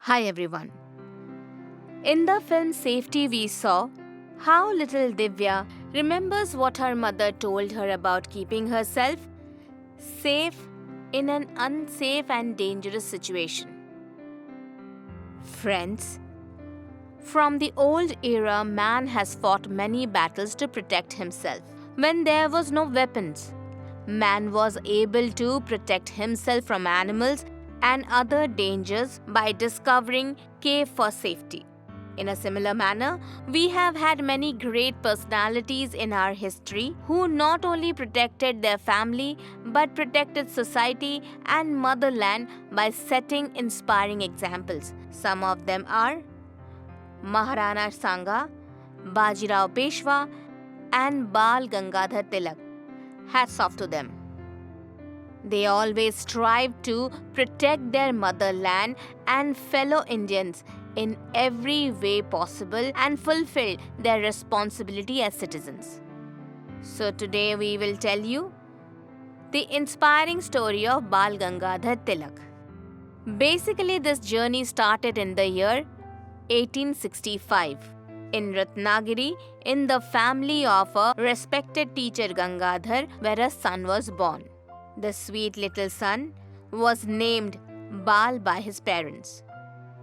Hi everyone. In the film Safety, we saw how little Divya remembers what her mother told her about keeping herself safe in an unsafe and dangerous situation. Friends, from the old era, man has fought many battles to protect himself. When there was no weapons, man was able to protect himself from animals and other dangers by discovering cave for safety. In a similar manner, we have had many great personalities in our history who not only protected their family but protected society and motherland by setting inspiring examples. Some of them are Maharana Sangha, Bajirao Peshwa, and Bal Gangadhar Tilak. Hats off to them. They always strive to protect their motherland and fellow Indians in every way possible and fulfill their responsibility as citizens. So today we will tell you the inspiring story of Bal Gangadhar Tilak. Basically, this journey started in the year 1865 in Ratnagiri in the family of a respected teacher Gangadhar, where a son was born. The sweet little son was named Bal by his parents.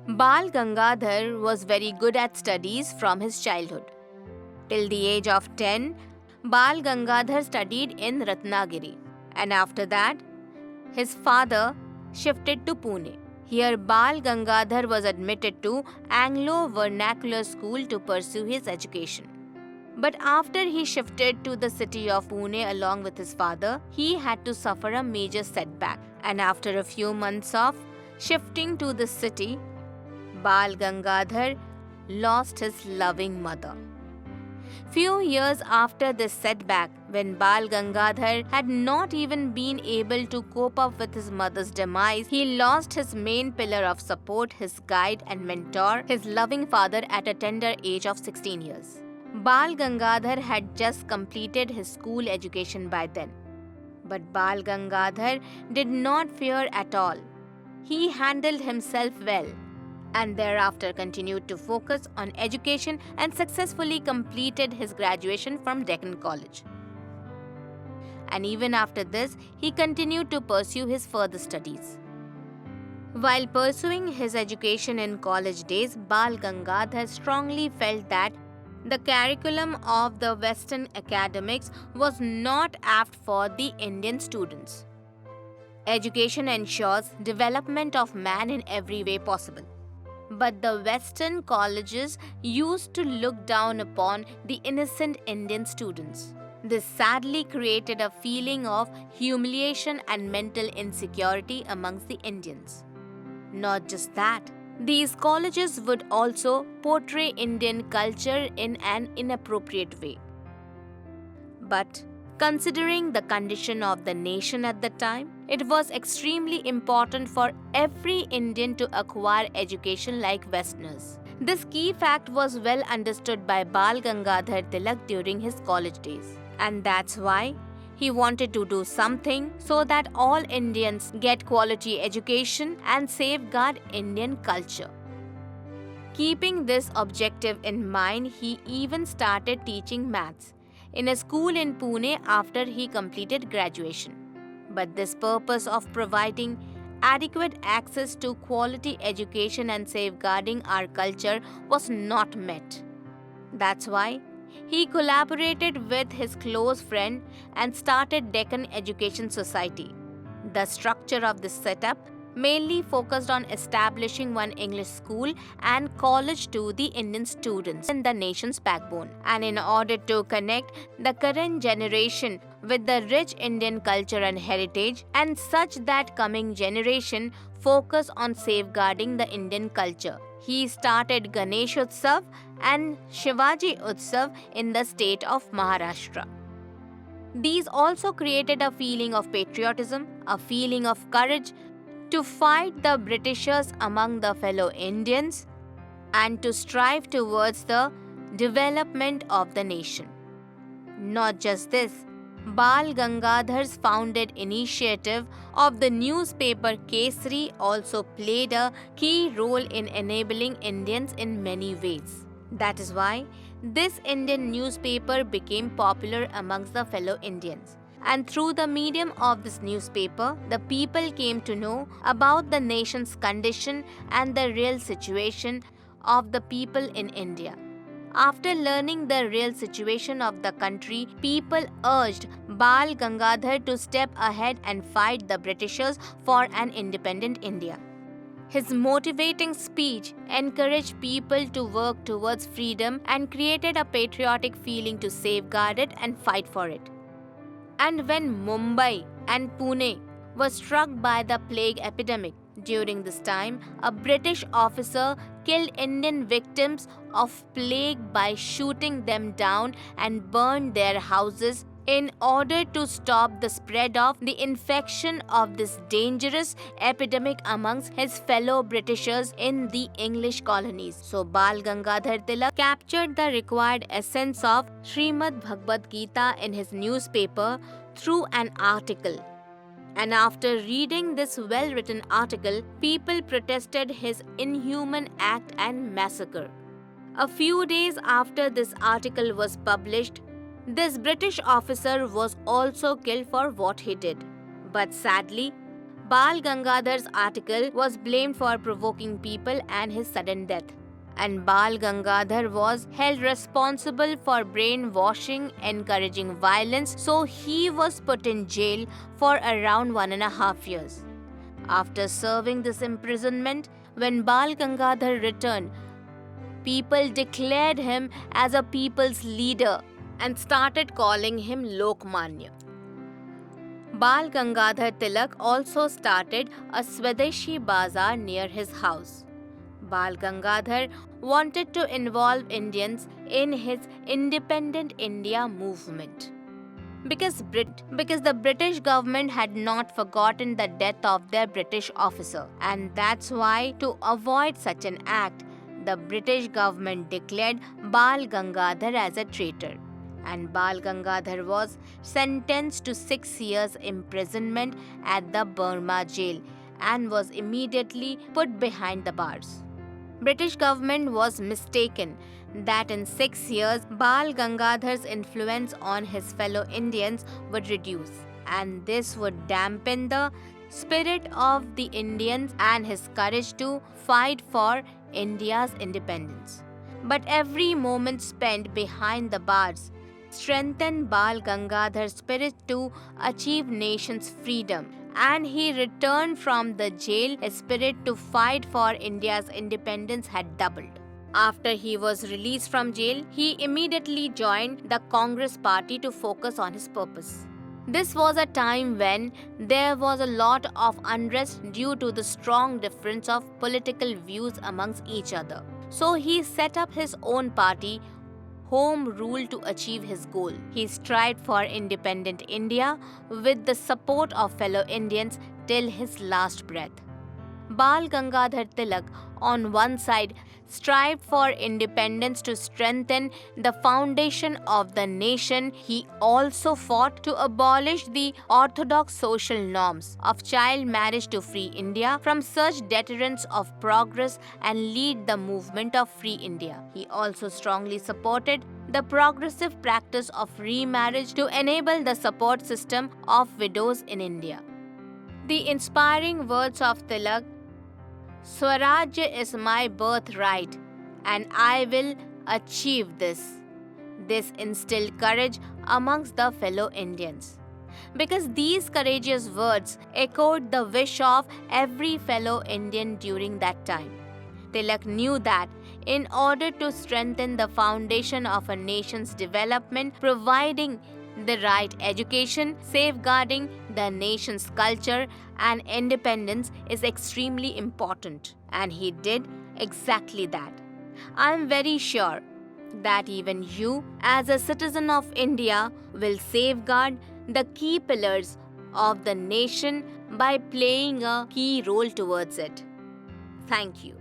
Bal Gangadhar was very good at studies from his childhood. Till the age of 10, Bal Gangadhar studied in Ratnagiri, and after that, his father shifted to Pune. Here, Bal Gangadhar was admitted to Anglo Vernacular School to pursue his education. But after he shifted to the city of Pune along with his father, he had to suffer a major setback. And after a few months of shifting to the city, Bal Gangadhar lost his loving mother. Few years after this setback, when Bal Gangadhar had not even been able to cope up with his mother's demise, he lost his main pillar of support, his guide and mentor, his loving father at a tender age of 16 years. Bal Gangadhar had just completed his school education by then. But Bal Gangadhar did not fear at all. He handled himself well and thereafter continued to focus on education and successfully completed his graduation from Deccan College. And even after this, he continued to pursue his further studies. While pursuing his education in college days, Bal Gangadhar strongly felt that the curriculum of the Western academics was not apt for the Indian students. Education ensures development of man in every way possible. But the Western colleges used to look down upon the innocent Indian students. This sadly created a feeling of humiliation and mental insecurity amongst the Indians. Not just that, these colleges would also portray Indian culture in an inappropriate way. But considering the condition of the nation at the time, it was extremely important for every Indian to acquire education like Westerners. This key fact was well understood by Bal Gangadhar Tilak during his college days. And that's why he wanted to do something so that all Indians get quality education and safeguard Indian culture. Keeping this objective in mind, he even started teaching maths in a school in Pune after he completed graduation. But this purpose of providing adequate access to quality education and safeguarding our culture was not met. That's why he collaborated with his close friend and started Deccan Education Society. The structure of this setup mainly focused on establishing one English school and college to the Indian students in the nation's backbone. And in order to connect the current generation with the rich Indian culture and heritage, and such that coming generation focus on safeguarding the Indian culture, he started Ganesh Utsav and Shivaji Utsav in the state of Maharashtra. These also created a feeling of patriotism, a feeling of courage to fight the Britishers among the fellow Indians and to strive towards the development of the nation. Not just this, Bal Gangadhar's founded initiative of the newspaper Kesari also played a key role in enabling Indians in many ways. That is why this Indian newspaper became popular amongst the fellow Indians. And through the medium of this newspaper, the people came to know about the nation's condition and the real situation of the people in India. After learning the real situation of the country, people urged Bal Gangadhar to step ahead and fight the Britishers for an independent India. His motivating speech encouraged people to work towards freedom and created a patriotic feeling to safeguard it and fight for it. And when Mumbai and Pune were struck by the plague epidemic, during this time, a British officer killed Indian victims of plague by shooting them down and burned their houses in order to stop the spread of the infection of this dangerous epidemic amongst his fellow Britishers in the English colonies. So Bal Gangadhar Tilak captured the required essence of Srimad Bhagavad Gita in his newspaper through an article. And after reading this well-written article, people protested his inhuman act and massacre. A few days after this article was published, this British officer was also killed for what he did. But sadly, Bal Gangadhar's article was blamed for provoking people and his sudden death. And Bal Gangadhar was held responsible for brainwashing, encouraging violence, so he was put in jail for around 1.5 years. After serving this imprisonment, when Bal Gangadhar returned, people declared him as a people's leader and started calling him Lokmanya. Bal Gangadhar Tilak also started a Swadeshi Bazaar near his house. Bal Gangadhar wanted to involve Indians in his independent India movement. Because the British government had not forgotten the death of their British officer, and that's why, to avoid such an act, the British government declared Bal Gangadhar as a traitor. And Bal Gangadhar was sentenced to 6 years imprisonment at the Burma jail and was immediately put behind the bars. British government was mistaken that in 6 years Bal Gangadhar's influence on his fellow Indians would reduce, and this would dampen the spirit of the Indians and his courage to fight for India's independence. But every moment spent behind the bars strengthened Bal Gangadhar's spirit to achieve nation's freedom, and he returned from the jail. His spirit to fight for India's independence had doubled. After he was released from jail, he immediately joined the Congress party to focus on his purpose. This was a time when there was a lot of unrest due to the strong difference of political views amongst each other. So he set up his own party, Home Rule, to achieve his goal. He strived for independent India with the support of fellow Indians till his last breath. Bal Gangadhar Tilak, on one side, strived for independence to strengthen the foundation of the nation. He also fought to abolish the orthodox social norms of child marriage to free India from such deterrents of progress and lead the movement of Free India. He also strongly supported the progressive practice of remarriage to enable the support system of widows in India. The inspiring words of Tilak, "Swarajya is my birthright, and I will achieve this." This instilled courage amongst the fellow Indians, because these courageous words echoed the wish of every fellow Indian during that time. Tilak knew that in order to strengthen the foundation of a nation's development, providing the right education, safeguarding the nation's culture and independence is extremely important. And he did exactly that. I am very sure that even you, as a citizen of India, will safeguard the key pillars of the nation by playing a key role towards it. Thank you.